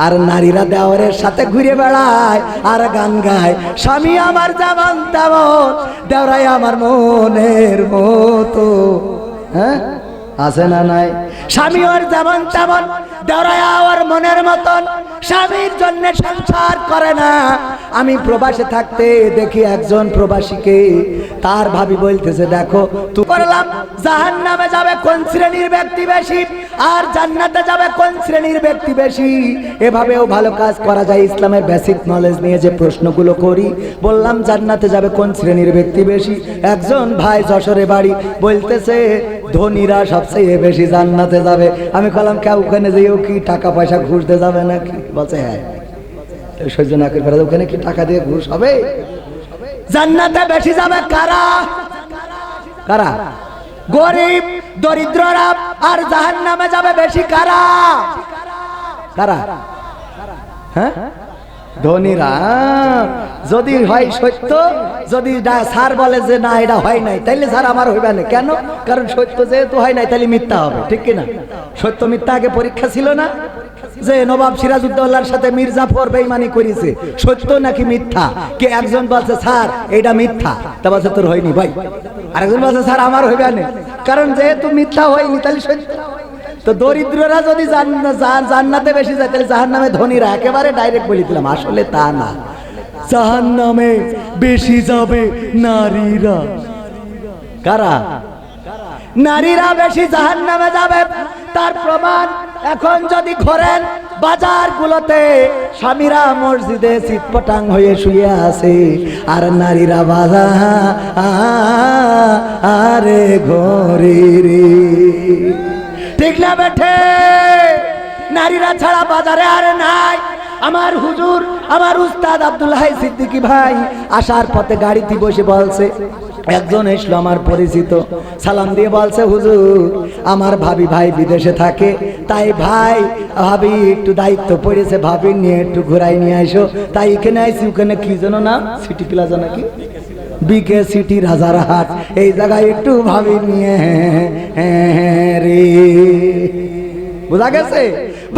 আর নারীরা দেওরের সাথে ঘুরে বেড়ায় আর গান গায়, স্বামী আমার যেমন তেমন দেওরাই আমার মনের মতো। হ্যাঁ, আছে না নাই? স্বামী ওর যেমন তেমন দেওরাই আমার মনের মতন, স্বামীর জন্য সংসার করে না। আমি প্রবাসে থাকতে দেখি একজন প্রবাসীকে তার ভাবি বলতেছে, দেখো তুই করলাম জাহান্নামে যাবে কোন শ্রেণীর ব্যক্তি বেশি আর জান্নাতে যাবে কোন শ্রেণীর ব্যক্তি বেশি। এভাবেও ভালো কাজ করা যায়। ইসলামের বেসিক নলেজ নিয়ে যে প্রশ্নগুলো করি, বললাম জান্নাতে যাবে কোন শ্রেণীর ব্যক্তি বেশি। একজন ভাই যশোরে বাড়ি বলতেছে ধনীরা সবচেয়ে বেশি জান্নাতে যাবে। আমি বললাম কেউ ওখানে যেও কি টাকা পয়সা ঘুষ দিয়ে যাবে নাকি? বলছে হ্যাঁ। সহ্য না করে ফেলে, ওখানে কি টাকা দিয়ে ঘুষ হবে? জান্নাতে বেশি যাবে কারা? কারা? গরিব দরিদ্ররা। আর জাহান্নামে যাবে বেশি কারা? কারা? হ্যাঁ, ধনীরা। যদি হয় সত্য, যদি স্যার বলে যে না এটা হয় নাই, তাইলে স্যার আমার হইবে না। কেন? কারণ সত্য যেহেতু হয় নাই তাহলে মিথ্যা হবে, ঠিক কিনা? সত্য মিথ্যা আগে পরীক্ষা ছিল না, যে নবাব সিরাজউদ্দৌলার সাথে মীর জাফর বেঈমানি করেছে, সত্য নাকি মিথ্যা? কে একজন বলছে স্যার এটা মিথ্যা, তা বলছে তোর হয়নি ভাই। আরেকজন বলছে স্যার আমার হইবে না, কারণ যেহেতু মিথ্যা হয়নি তাহলে সত্য। তো দরিদ্ররা যদি জান্নাতে বেশি যায় তাহলে জাহান্নামে ধনীরা। একেবারে ডাইরেক্ট বলে দিলাম, আসলে তা না। জাহান্নামে বেশি যাবে নারীরা। কারা? নারীরা বেশি জাহান্নামে যাবে। তার প্রমাণ এখন যদি ঘোরেন বাজারগুলোতে, স্বামীরা মসজিদে চিৎপটাং হয়ে শুয়ে আছে আর নারীরা বাজারে ঘরে রে। ঠিক না বেঠে? নারীরা ছাড়া বাজারে আর নাই। আমার হুজুর, আমার উস্তাদ আব্দুল্লাহ সিদ্দিকী ভাই আসার পথে গাড়িতে বসে বলছে, একজন এসলো আমার পরিচিত, সালাম দিয়ে বলছে হুজুর আমার ভাবি ভাই বিদেশে থাকে, তাই ভাই ভাবি একটু দায়িত্ব পড়েছে, ভাবি নিয়ে একটু ঘুরাই নিয়ে আসো। তাই এখানে আইসি। ওখানে কি যেন না, সিটি প্লাজা নাকি বিকে সিটি রাজারহাট, এই জায়গায় একটু ভাবি নিয়ে রে। বুঝা গেছে?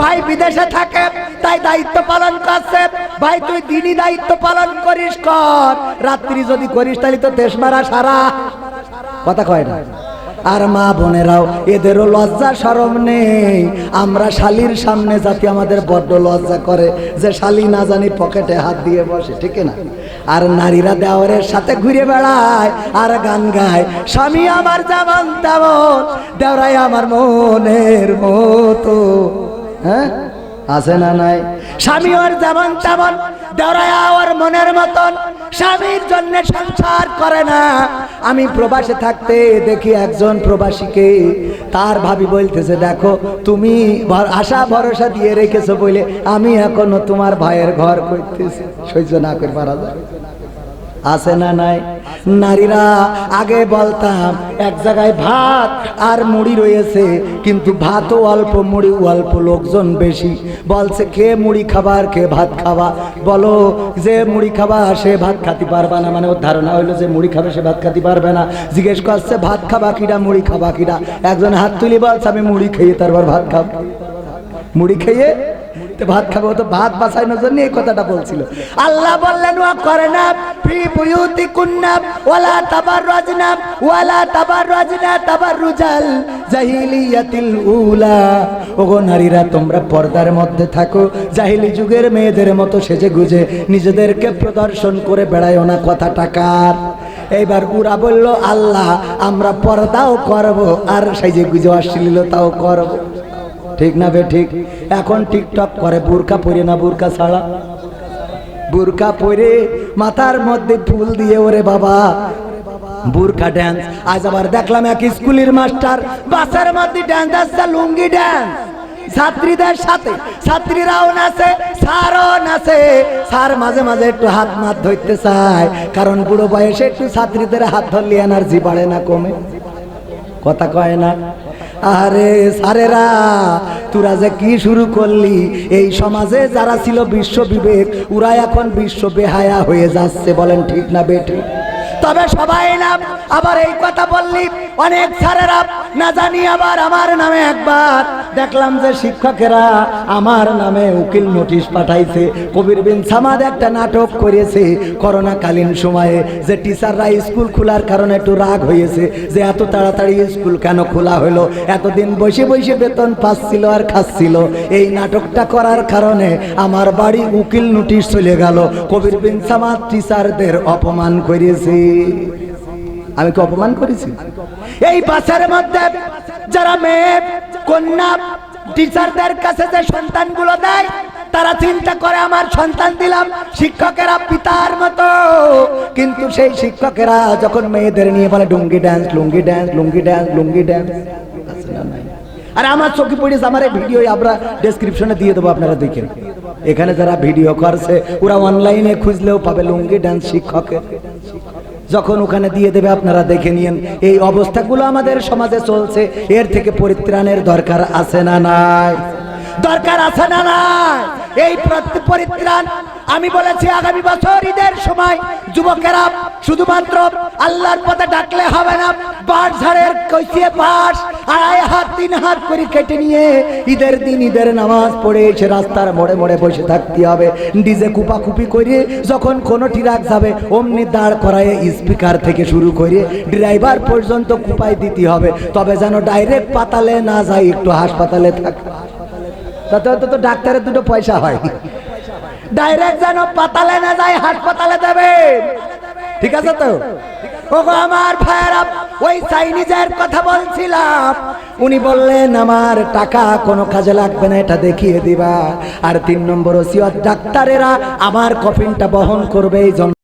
ভাই বিদেশে থাকে তাই দায়িত্ব পালন করছে। ভাই তুই দিনই দায়িত্ব পালন করিস, কর। রাত্রি যদি করিস তাহলে তো দেশ মারা সারা। কথা কয় না? আর মা বোনেরাও, এদেরও লজ্জা শরম নেই। আমরা শালির সামনে যাতে আমাদের বড্ড লজ্জা করে যে শালি না জানি পকেটে হাত দিয়ে বসে, ঠিক না? আর নারীরা দেওরের সাথে ঘুরে বেড়ায় আর গান গায়, স্বামী আমার যেমন তেমন দেওরাই আমার মনের মতো। হ্যাঁ, আছে না নাই? স্বামী ওর যেমন তেমন দেওরাই ওর মনের মতন, স্বামীর জন্য সংসার করে না। আমি প্রবাসে থাকতে দেখি একজন প্রবাসীকে তার ভাবি বলতেছে, দেখো তুমি আশা ভরসা দিয়ে রেখেছো বলে আমি এখনো তোমার ভাইয়ের ঘর করতেছি। সহ্য না করে পারা যায়? আছে না নাই? নারীরা আগে বলতাম এক জায়গায় ভাত আর মুড়ি রয়েছে, কিন্তু ভাতও অল্প মুড়ি অল্প, লোকজন বেশি। বলছে কে মুড়ি খাবার কে ভাত খাবা? বলো যে মুড়ি খাবা সে ভাত খাতে পারবা না। মানে ওর ধারণা হইলো যে মুড়ি খাবে সে ভাত খাতে পারবে না। জিজ্ঞেস করছে ভাত খাবা কিরা মুড়ি খাবা কিরা? একজন হাত তুলি বলছে আমি মুড়ি খেয়ে তারপর ভাত খাবো। মুড়ি খেয়ে ভাত খাবো, তো ভাত বাঁচানোর জন্য এই কথাটা বলছিল। আল্লাহ বললেন ওয়া করনা ফি বুয়ুতিকুন্না ওয়ালা তাবাররাজনা ওয়ালা তাবাররাজনা তাবাররুজাল জাহিলিয়াতিল উলা। ওগো নারীরা তোমরা পর্দার মধ্যে থাকো, জাহিলি যুগের মেয়েদের মতো সেজে গুজে নিজেদেরকে প্রদর্শন করে বেড়ায়ও না। কথা টাকার। এইবার উরা বলল আল্লাহ আমরা পর্দাও করব আর সেজে গুজে অশ্লীলতাও করব। ঠিক না বে ঠিক? এখন টিকটক করে, বোরকা পরে না বোরকা ছাড়া, বোরকা পরে মাথার মধ্যে ফুল দিয়ে, ওরে বাবা বোরকা ড্যান্স। আজ আবার দেখলাম এক স্কুলের মাস্টার বাসের মধ্যে ড্যান্স আসছে, লুঙ্গি ড্যান্স। ছাত্রীদের সাথে ছাত্রীরাও নাচে, স্যারও নাচে। স্যার মাঝে মাঝে একটু হাত মাত ধরতে চায়, কারণ বুড়ো বয়সে একটু ছাত্রীদের হাত ধরলে এনার্জি বাড়ে না কমে? কথা কয় না? আরে সারেরা তোরা যে কি শুরু করলি? এই সমাজে যারা ছিল বিশ্ব বিবেক, ওরা এখন বিশ্ব বেহায়া হয়ে যাচ্ছে। বলেন ঠিক না বেঠিক? তবে সবাই না। আবার এই কথা বললি অনেক সারেরা না জানি আবার আমার নামে একবার দেখলাম যে শিক্ষকেরা আমার নামে উকিল নোটিশ পাঠাইছে। কবির বিন সামাদ একটা নাটক করেছে করোনাকালীন সময়ে, যে টিচাররা স্কুল খোলার কারণে একটু রাগ হয়েছে যে এত তাড়াতাড়ি স্কুল কেন খোলা হলো, এতদিন বসে বসে বেতন পাচ্ছিল আর খাচ্ছিল। এই নাটকটা করার কারণে আমার বাড়ি উকিল নোটিশ চলে গেল। কবির বিন সামাদ টিচারদের অপমান করেছে। আমি কি অপমান করেছি? এই বাসের মধ্যে যারা মেয়ে কন্যা টিচারদের কাছে যে সন্তানগুলো দেয়, তারা চিন্তা করে আমার সন্তান দিলাম, শিক্ষকেরা পিতার মতো। কিন্তু সেই শিক্ষকেরা যখন মেয়েদের নিয়ে বলে লুঙ্গি ড্যান্স, লুঙ্গি ড্যান্স, লুঙ্গি ড্যান্স, লুঙ্গি ড্যান্স, আর আমার চোখে পড়েছে। আমার এই ভিডিও আমরা ডেসক্রিপশনে দিয়ে দেবো, আপনারা দেখেন। এখানে যারা ভিডিও করছে ওরা অনলাইনে খুঁজলেও পাবে লুঙ্গি ড্যান্স শিক্ষকের। যখন ওখানে দিয়ে দেবে আপনারা দেখে নিন। এই অবস্থাগুলো আমাদের সমাজে চলছে, এর থেকে পরিত্রাণের দরকার আছে না নাই? দরকার আছে না নাই? এই পরিত্রাণ আমি বলেছি আগামী বছর ঈদের সময় যুবকেরা শুধুমাত্র আল্লাহর পথে ডাকলে হবে না, বাঁশ ঝাড়ের কইছিয়ে বাঁশ 2.5 হাত 3 হাত করে কেটে নিয়ে ঈদের দিন ঈদের নামাজ পড়ে এসে রাস্তার মোড়ে মোড়ে বসে থাকতে হবে। ডিজে কুপাকুপি করে যখন কোনো ট্রাক যাবে অমনি দাঁড় করায় স্পিকার থেকে শুরু করে ড্রাইভার পর্যন্ত কুপাই দিতে হবে, তবে যেন ডাইরেক্ট পাতালে না যায়, একটু হাসপাতালে থাকে, তাতে তো ডাক্তারের দুটো পয়সা হয়। ডাইরেক্ট যেন পাতালে না যায়, হাসপাতালে দেবে। ঠিক আছে তো? ওগো আমার ভাইয়েরা, ওই চাইনিজের কথা বলছিলাম, উনি বললেন আমার টাকা কোনো কাজে লাগবে না, এটা দেখিয়ে দিবা। আর 3 নম্বর ওসিয়ত, ডাক্তারেরা আমার কফিনটা বহন করবে, এই জন্য